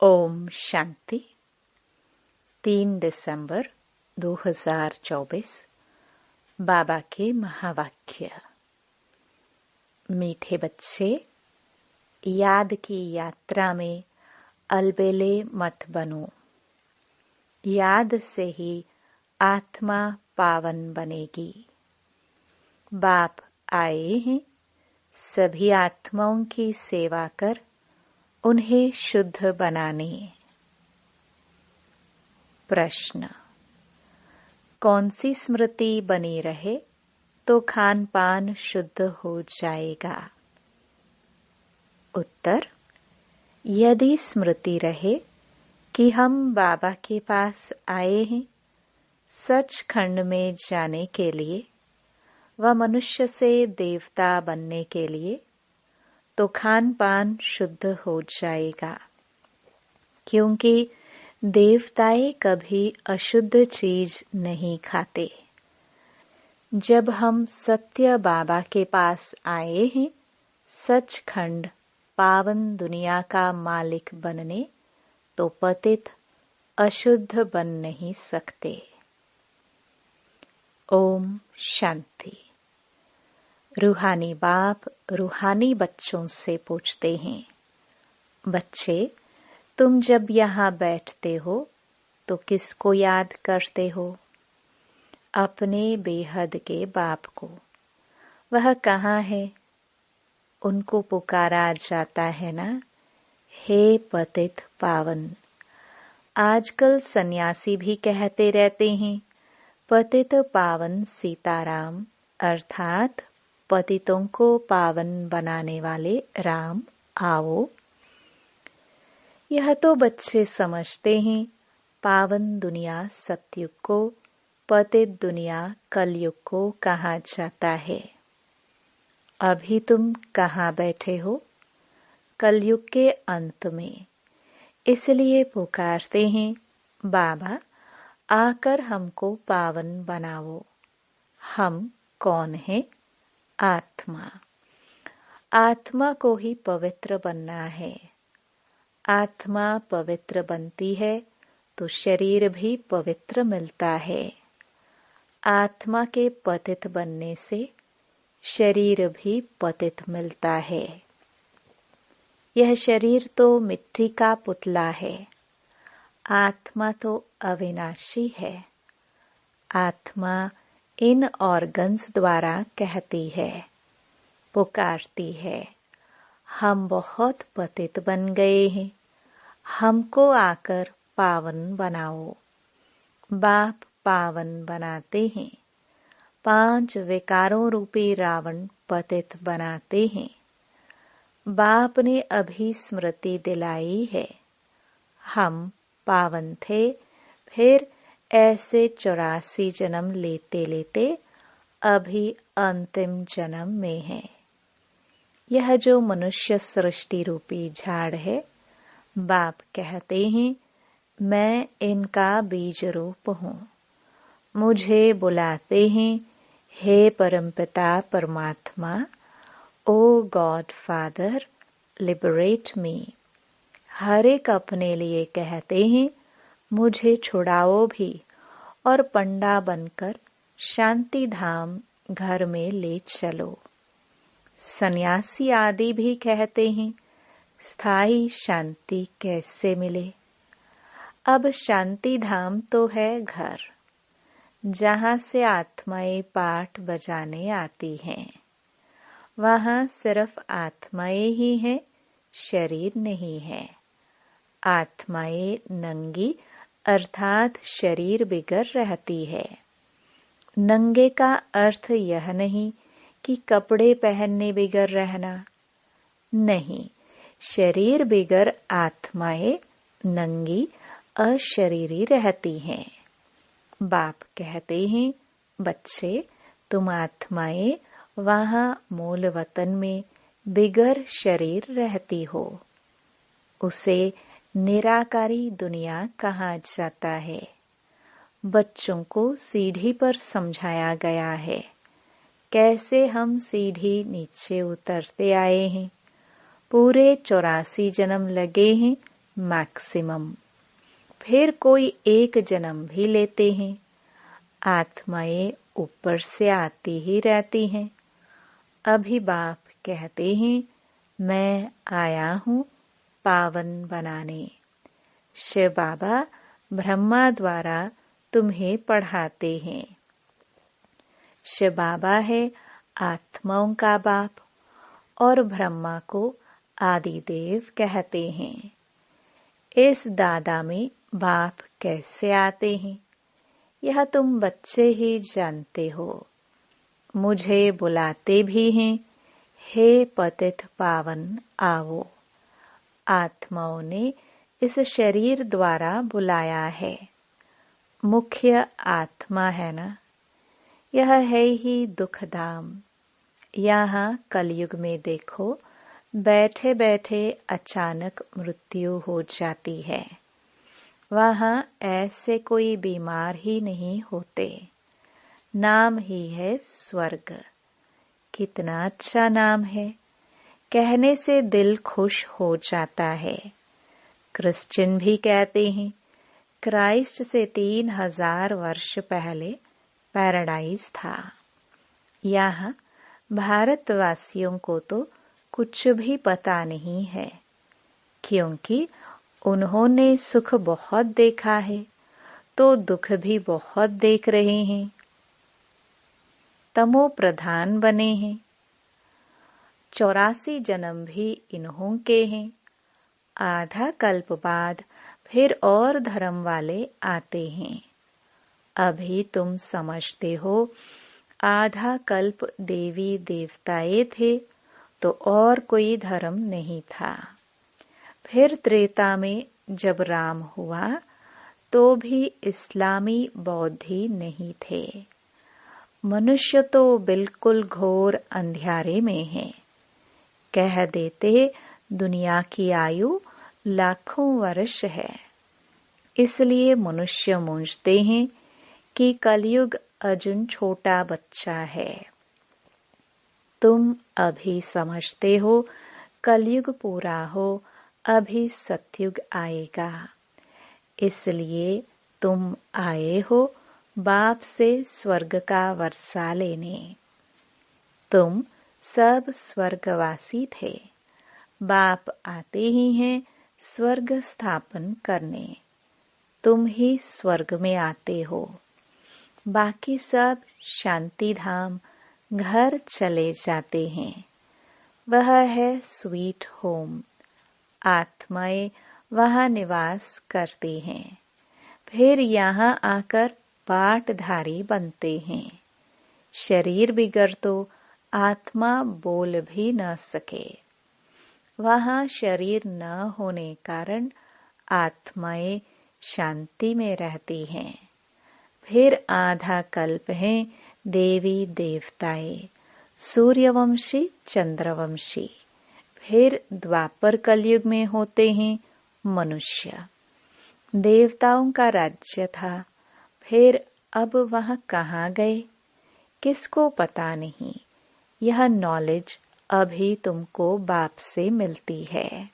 ओम शांति। 3 दिसंबर 2024। बाबा के महावाक्य। मीठे बच्चे, याद की यात्रा में अलबेले मत बनो। याद से ही आत्मा पावन बनेगी। बाप आए हैं सभी आत्माओं की सेवा कर उन्हें शुद्ध बनाने। प्रश्न: कौन सी स्मृति बनी रहे तो खान पान शुद्ध हो जाएगा? उत्तर: यदि स्मृति रहे कि हम बाबा के पास आए हैं सचखंड में जाने के लिए व मनुष्य से देवता बनने के लिए, तो खान पान शुद्ध हो जाएगा, क्योंकि देवताएं कभी अशुद्ध चीज नहीं खाते। जब हम सत्य बाबा के पास आए हैं सचखंड पावन दुनिया का मालिक बनने, तो पतित अशुद्ध बन नहीं सकते। ओम शांति। रूहानी बाप रूहानी बच्चों से पूछते हैं, बच्चे, तुम जब यहाँ बैठते हो तो किसको याद करते हो? अपने बेहद के बाप को। वह कहाँ है? उनको पुकारा जाता है ना, हे पतित पावन। आजकल सन्यासी भी कहते रहते हैं, पतित पावन सीताराम, अर्थात पतितों को पावन बनाने वाले राम आओ। यह तो बच्चे समझते हैं पावन दुनिया सतयुग को, पतित दुनिया कलयुग को कहा जाता है। अभी तुम कहाँ बैठे हो? कलयुग के अंत में। इसलिए पुकारते हैं, बाबा आकर हमको पावन बनाओ। हम कौन हैं? आत्मा। आत्मा को ही पवित्र बनना है। आत्मा पवित्र बनती है तो शरीर भी पवित्र मिलता है। आत्मा के पतित बनने से शरीर भी पतित मिलता है। यह शरीर तो मिट्टी का पुतला है, आत्मा तो अविनाशी है। आत्मा इन ऑर्गन्स द्वारा कहती है, पुकारती है, हम बहुत पतित बन गए हैं, हमको आकर पावन बनाओ। बाप पावन बनाते हैं। 5 विकारों रूपी रावण पतित बनाते हैं। बाप ने अभी स्मृति दिलाई है, हम पावन थे, फिर ऐसे 84 जन्म लेते लेते अभी अंतिम जन्म में है। यह जो मनुष्य सृष्टि रूपी झाड़ है, बाप कहते हैं, मैं इनका बीज रूप हूँ। मुझे बुलाते हैं, हे परमपिता परमात्मा, ओ गॉड फादर, लिबरेट मी। हर एक अपने लिए कहते हैं, मुझे छुड़ाओ भी और पंडा बनकर शांति धाम घर में ले चलो। सन्यासी आदि भी कहते हैं, स्थायी शांति कैसे मिले? अब शांति धाम तो है घर, जहाँ से आत्माएं पाठ बजाने आती हैं। वहाँ सिर्फ आत्माएं ही हैं, शरीर नहीं है। आत्माएं नंगी अर्थात शरीर बिगर रहती है। नंगे का अर्थ यह नहीं कि कपड़े पहनने बिगर रहना, नहीं, शरीर बिगर आत्माएं नंगी अशरीरी रहती हैं। बाप कहते हैं, बच्चे, तुम आत्माएं वहाँ मूल वतन में बिगर शरीर रहती हो। उसे निराकारी दुनिया कहा जाता है। बच्चों को सीढ़ी पर समझाया गया है, कैसे हम सीढ़ी नीचे उतरते आए हैं। पूरे 84 जन्म लगे हैं मैक्सिमम। फिर कोई एक जन्म भी लेते हैं। आत्माएं ऊपर से आती ही रहती हैं। अभी बाप कहते हैं, मैं आया हूँ पावन बनाने। शिव बाबा ब्रह्मा द्वारा तुम्हें पढ़ाते हैं। शिव बाबा है आत्माओं का बाप और ब्रह्मा को आदिदेव कहते हैं। इस दादा में बाप कैसे आते हैं, यह तुम बच्चे ही जानते हो। मुझे बुलाते भी हैं, हे पतित पावन आवो। आत्माओं ने इस शरीर द्वारा बुलाया है। मुख्य आत्मा है ना, यह है ही दुखधाम। यहाँ कलयुग में देखो, बैठे बैठे अचानक मृत्यु हो जाती है। वहाँ ऐसे कोई बीमार ही नहीं होते। नाम ही है स्वर्ग। कितना अच्छा नाम है, कहने से दिल खुश हो जाता है। क्रिश्चियन भी कहते हैं, क्राइस्ट से 3000 वर्ष पहले पैराडाइज था। यहाँ भारतवासियों को तो कुछ भी पता नहीं है, क्योंकि उन्होंने सुख बहुत देखा है, तो दुख भी बहुत देख रहे हैं। तमो प्रधान बने हैं। 84 जन्म भी इन्हों के हैं। आधा कल्प बाद फिर और धर्म वाले आते हैं। अभी तुम समझते हो, आधा कल्प देवी देवताए थे तो और कोई धर्म नहीं था। फिर त्रेता में जब राम हुआ तो भी इस्लामी बौद्धि नहीं थे। मनुष्य तो बिल्कुल घोर अंधियारे में है। कह देते दुनिया की आयु लाखों वर्ष है। इसलिए मनुष्य मूंझते हैं कि कलयुग अर्जुन छोटा बच्चा है। तुम अभी समझते हो कलयुग पूरा हो, अभी सतयुग आएगा। इसलिए तुम आए हो बाप से स्वर्ग का वर्षा लेने। तुम सब स्वर्गवासी थे। बाप आते ही हैं स्वर्ग स्थापन करने। तुम ही स्वर्ग में आते हो। बाकी सब शांति धाम घर चले जाते हैं। वह है स्वीट होम। आत्माएं वहाँ निवास करती हैं। फिर यहाँ आकर पाठधारी बनते हैं। शरीर बिगड़ तो आत्मा बोल भी न सके। वहाँ शरीर न होने कारण आत्माएं शांति में रहती हैं। फिर आधा कल्प है देवी देवताएं, सूर्यवंशी चंद्रवंशी। फिर द्वापर कलयुग में होते हैं मनुष्य। देवताओं का राज्य था, फिर अब वह कहाँ गए, किसको पता नहीं। यह नॉलेज अभी तुमको बाप से मिलती है।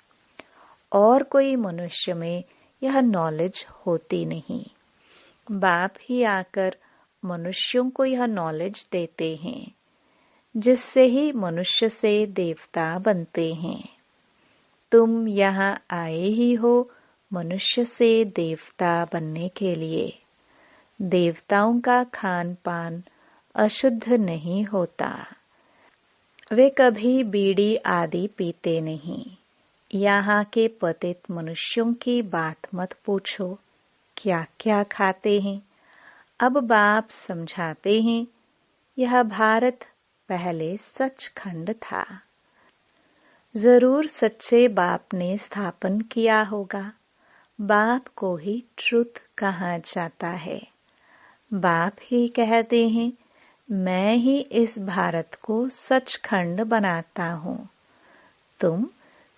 और कोई मनुष्य में यह नॉलेज होती नहीं। बाप ही आकर मनुष्यों को यह नॉलेज देते हैं, जिससे ही मनुष्य से देवता बनते हैं। तुम यहाँ आए ही हो मनुष्य से देवता बनने के लिए। देवताओं का खान पान अशुद्ध नहीं होता। वे कभी बीड़ी आदि पीते नहीं। यहाँ के पतित मनुष्यों की बात मत पूछो, क्या क्या खाते हैं। अब बाप समझाते हैं, यह भारत पहले सचखंड था। जरूर सच्चे बाप ने स्थापन किया होगा। बाप को ही ट्रुथ कहा जाता है। बाप ही कहते हैं, मैं ही इस भारत को सचखंड बनाता हूँ। तुम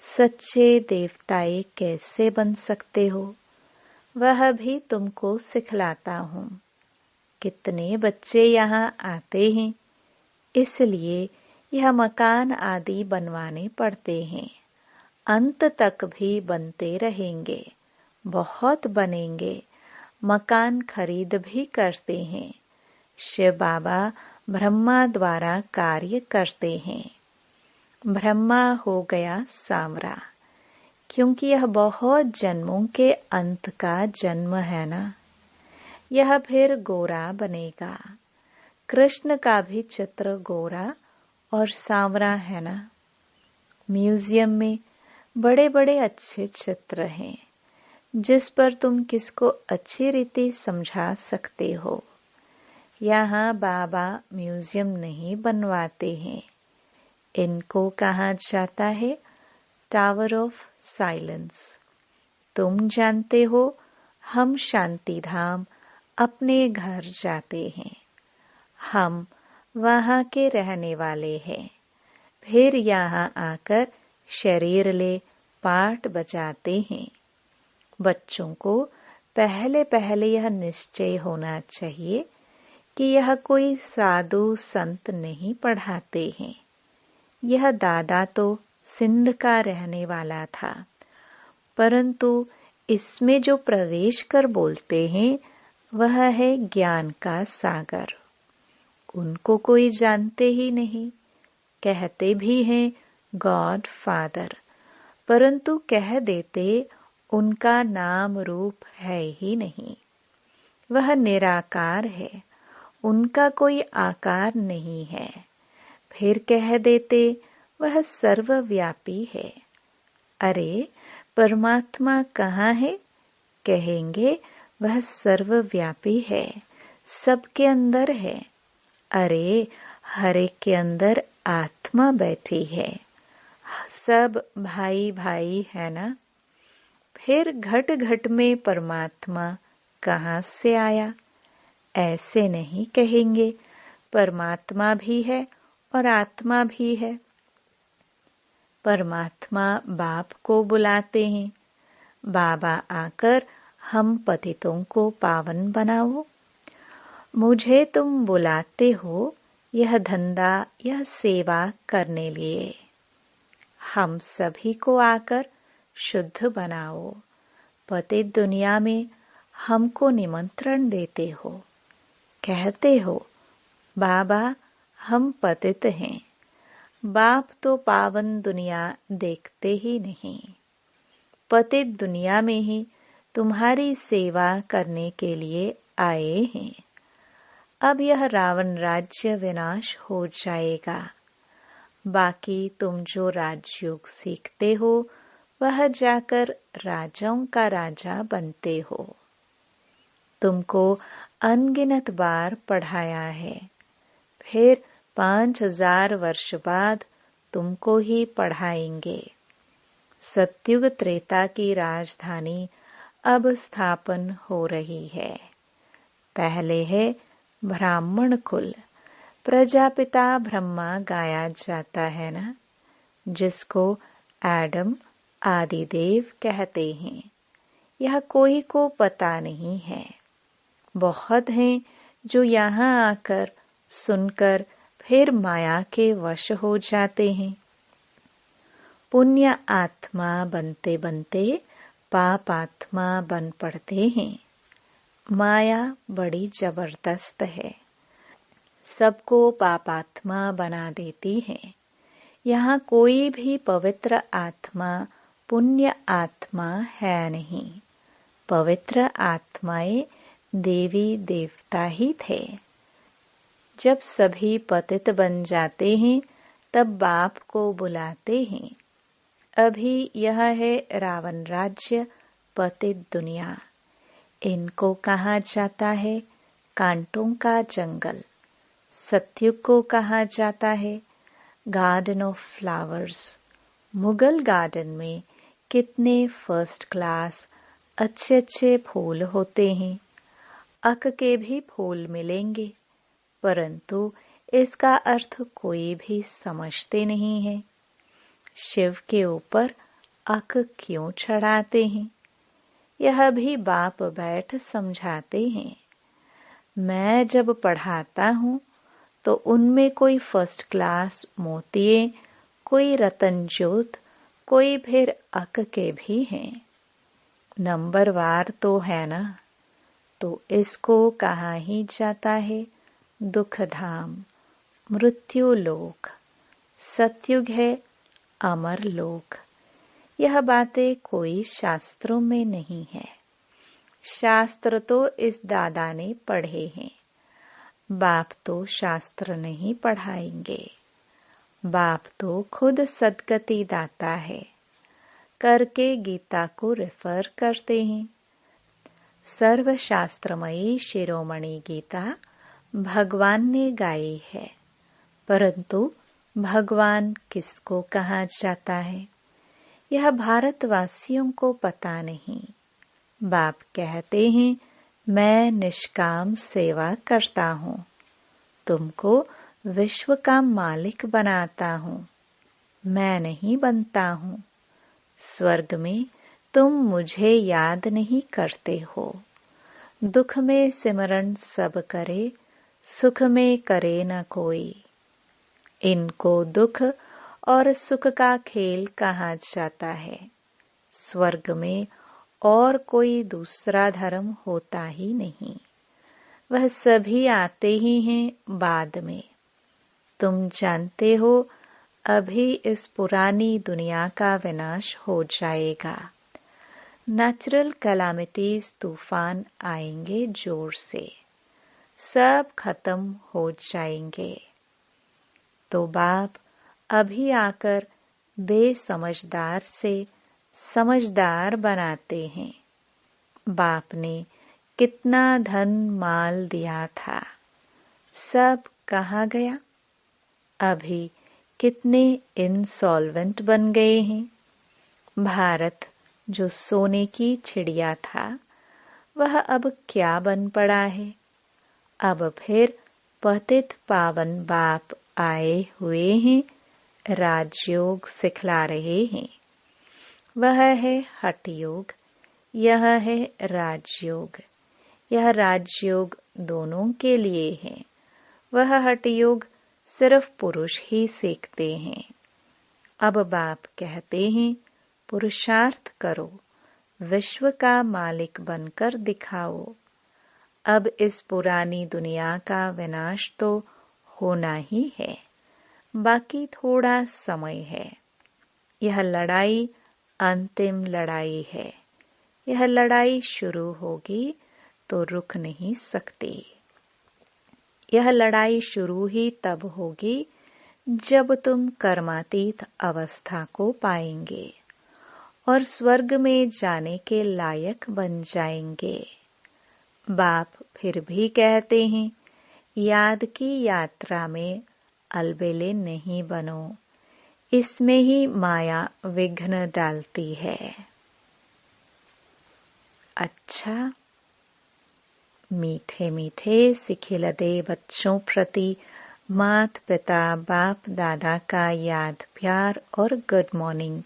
सच्चे देवताए कैसे बन सकते हो, वह भी तुमको सिखलाता हूँ। कितने बच्चे यहाँ आते हैं, इसलिए यह मकान आदि बनवाने पड़ते हैं। अंत तक भी बनते रहेंगे, बहुत बनेंगे, मकान खरीद भी करते हैं। शिव बाबा ब्रह्मा द्वारा कार्य करते हैं। ब्रह्मा हो गया सांवरा, क्योंकि यह बहुत जन्मों के अंत का जन्म है ना। यह फिर गोरा बनेगा। कृष्ण का भी चित्र गोरा और सांवरा है ना। म्यूजियम में बड़े बड़े अच्छे चित्र हैं, जिस पर तुम किसको अच्छी रीति समझा सकते हो। यहाँ बाबा म्यूजियम नहीं बनवाते हैं। इनको कहा जाता है टावर ऑफ साइलेंस। तुम जानते हो, हम शांति धाम अपने घर जाते हैं। हम वहाँ के रहने वाले हैं। फिर यहाँ आकर शरीर ले पाठ बजाते हैं। बच्चों को पहले पहले यह निश्चय होना चाहिए कि यह कोई साधु संत नहीं पढ़ाते हैं। यह दादा तो सिंध का रहने वाला था, परंतु इसमें जो प्रवेश कर बोलते हैं वह है ज्ञान का सागर। उनको कोई जानते ही नहीं। कहते भी हैं गॉड फादर, परंतु कह देते उनका नाम रूप है ही नहीं। वह निराकार है, उनका कोई आकार नहीं है। फिर कह देते वह सर्वव्यापी है। अरे परमात्मा कहाँ है? कहेंगे वह सर्वव्यापी है, सबके अंदर है। अरे हर एक के अंदर आत्मा बैठी है, सब भाई भाई है ना। फिर घट घट में परमात्मा कहाँ से आया? ऐसे नहीं कहेंगे परमात्मा भी है और आत्मा भी है। परमात्मा बाप को बुलाते हैं, बाबा आकर हम पतितों को पावन बनाओ। मुझे तुम बुलाते हो यह धंधा, यह सेवा करने लिए। हम सभी को आकर शुद्ध बनाओ। पतित दुनिया में हमको निमंत्रण देते हो, कहते हो बाबा हम पतित हैं। बाप तो पावन दुनिया देखते ही नहीं। पतित दुनिया में ही तुम्हारी सेवा करने के लिए आए हैं। अब यह रावण राज्य विनाश हो जाएगा। बाकी तुम जो राजयोग सीखते हो वह जाकर राजाओं का राजा बनते हो। तुमको अनगिनत बार पढ़ाया है, फिर 5000 वर्ष बाद तुमको ही पढ़ाएंगे। सतयुग त्रेता की राजधानी अब स्थापन हो रही है। पहले है ब्राह्मण कुल, प्रजापिता ब्रह्मा गाया जाता है ना, जिसको एडम आदिदेव कहते हैं। यह कोई को पता नहीं है। बहुत हैं जो यहाँ आकर सुनकर फिर माया के वश हो जाते हैं। पुण्य आत्मा बनते बनते पाप आत्मा बन पड़ते हैं। माया बड़ी जबरदस्त है, सबको पापात्मा बना देती है। यहाँ कोई भी पवित्र आत्मा पुण्य आत्मा है नहीं। पवित्र आत्माएं देवी देवता ही थे। जब सभी पतित बन जाते हैं तब बाप को बुलाते हैं। अभी यह है रावण राज्य, पतित दुनिया। इनको कहा जाता है कांटों का जंगल। सतयुग को कहा जाता है garden of flowers. Mughal garden में कितने फर्स्ट क्लास अच्छे अच्छे फूल होते हैं। अक के भी फूल मिलेंगे, परंतु इसका अर्थ कोई भी समझते नहीं है। शिव के ऊपर अक क्यों चढ़ाते हैं, यह भी बाप बैठ समझाते हैं। मैं जब पढ़ाता हूँ तो उनमें कोई फर्स्ट क्लास मोतिये, कोई रतन ज्योत, कोई फिर अक के भी हैं। नंबरवार तो है ना, तो इसको कहा ही जाता है दुख धाम, मृत्यु लोक। सतयुग है अमर लोक। यह बातें कोई शास्त्रों में नहीं है। शास्त्र तो इस दादा ने पढ़े हैं। बाप तो शास्त्र नहीं पढ़ाएंगे। बाप तो खुद सद्गति दाता है, करके गीता को रेफर करते हैं। सर्वशास्त्रमयी शिरोमणि गीता भगवान ने गाई है, परंतु भगवान किसको कहा जाता है यह भारतवासियों को पता नहीं। बाप कहते हैं मैं निष्काम सेवा करता हूँ, तुमको विश्व का मालिक बनाता हूँ। मैं नहीं बनता हूँ। स्वर्ग में तुम मुझे याद नहीं करते हो। दुख में सिमरन सब करे, सुख में करे न कोई। इनको दुख और सुख का खेल कहा जाता है। स्वर्ग में और कोई दूसरा धर्म होता ही नहीं। वह सभी आते ही हैं बाद में। तुम जानते हो अभी इस पुरानी दुनिया का विनाश हो जाएगा। नेचुरल कैलामिटीज तूफान आएंगे जोर से, सब खत्म हो जाएंगे। तो बाप अभी आकर बेसमझदार से समझदार बनाते हैं। बाप ने कितना धन माल दिया था, सब कहाँ गया? अभी कितने इंसॉल्वेंट बन गए हैं। भारत जो सोने की चिड़िया था, वह अब क्या बन पड़ा है। अब फिर पतित पावन बाप आए हुए हैं, राजयोग सिखला रहे हैं। वह है हठ योग, यह है राजयोग। यह राजयोग दोनों के लिए है। वह हठ योग सिर्फ पुरुष ही सीखते हैं। अब बाप कहते हैं पुरुषार्थ करो, विश्व का मालिक बनकर दिखाओ। अब इस पुरानी दुनिया का विनाश तो होना ही है, बाकी थोड़ा समय है। यह लड़ाई अंतिम लड़ाई है। यह लड़ाई शुरू होगी तो रुक नहीं सकती। यह लड़ाई शुरू ही तब होगी जब तुम कर्मातीत अवस्था को पाएंगे और स्वर्ग में जाने के लायक बन जाएंगे। बाप फिर भी कहते हैं याद की यात्रा में अलबेले नहीं बनो, इसमें ही माया विघ्न डालती है। अच्छा, मीठे मीठे सिखिलदे बच्चों प्रति मात पिता बाप दादा का याद प्यार और गुड मॉर्निंग।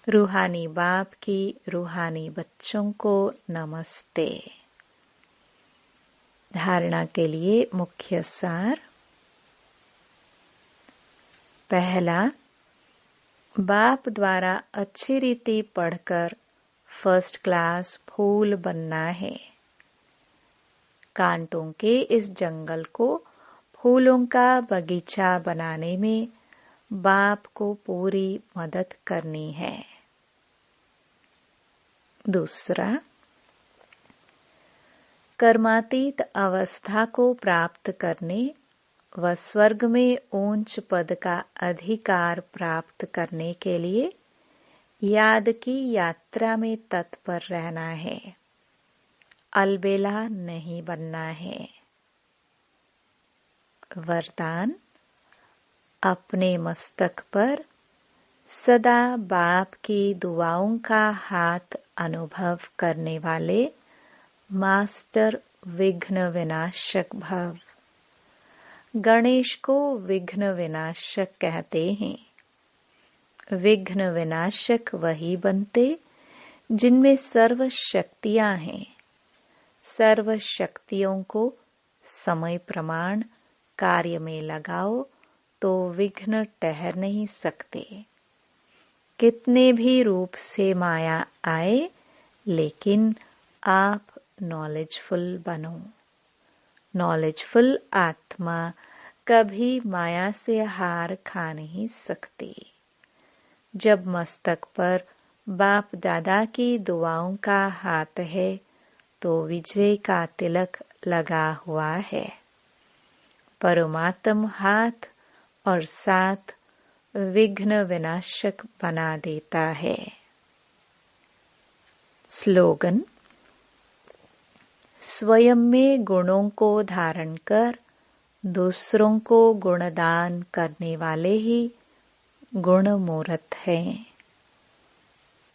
रूहानी बाप की रूहानी बच्चों को नमस्ते। धारणा के लिए मुख्य सार। पहला, बाप द्वारा अच्छी रीति पढ़कर फर्स्ट क्लास फूल बनना है। कांटों के इस जंगल को फूलों का बगीचा बनाने में बाप को पूरी मदद करनी है। दूसरा, कर्मातीत अवस्था को प्राप्त करने व स्वर्ग में ऊंच पद का अधिकार प्राप्त करने के लिए याद की यात्रा में तत्पर रहना है, अलबेला नहीं बनना है। वरदान, अपने मस्तक पर सदा बाप की दुआओं का हाथ अनुभव करने वाले मास्टर विघ्न विनाशक भव। गणेश को विघ्न विनाशक कहते हैं। विघ्न विनाशक वही बनते जिनमें सर्व शक्तियां हैं। सर्व शक्तियों को समय प्रमाण कार्य में लगाओ तो विघ्न ठहर नहीं सकते। कितने भी रूप से माया आए, लेकिन आप नॉलेजफुल बनो। नॉलेजफुल आत्मा कभी माया से हार खा नहीं सकती। जब मस्तक पर बाप दादा की दुआओं का हाथ है तो विजय का तिलक लगा हुआ है। परमात्म हाथ और साथ विघ्न विनाशक बना देता है। स्लोगन: स्वयं में गुणों को धारण कर दूसरों को गुणदान करने वाले ही गुणमूर्त हैं।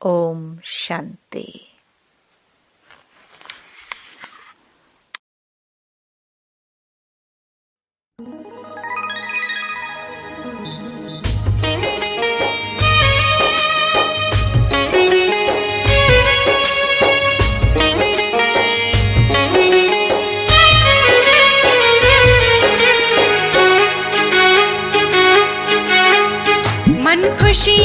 ओम शांति। मन खुशी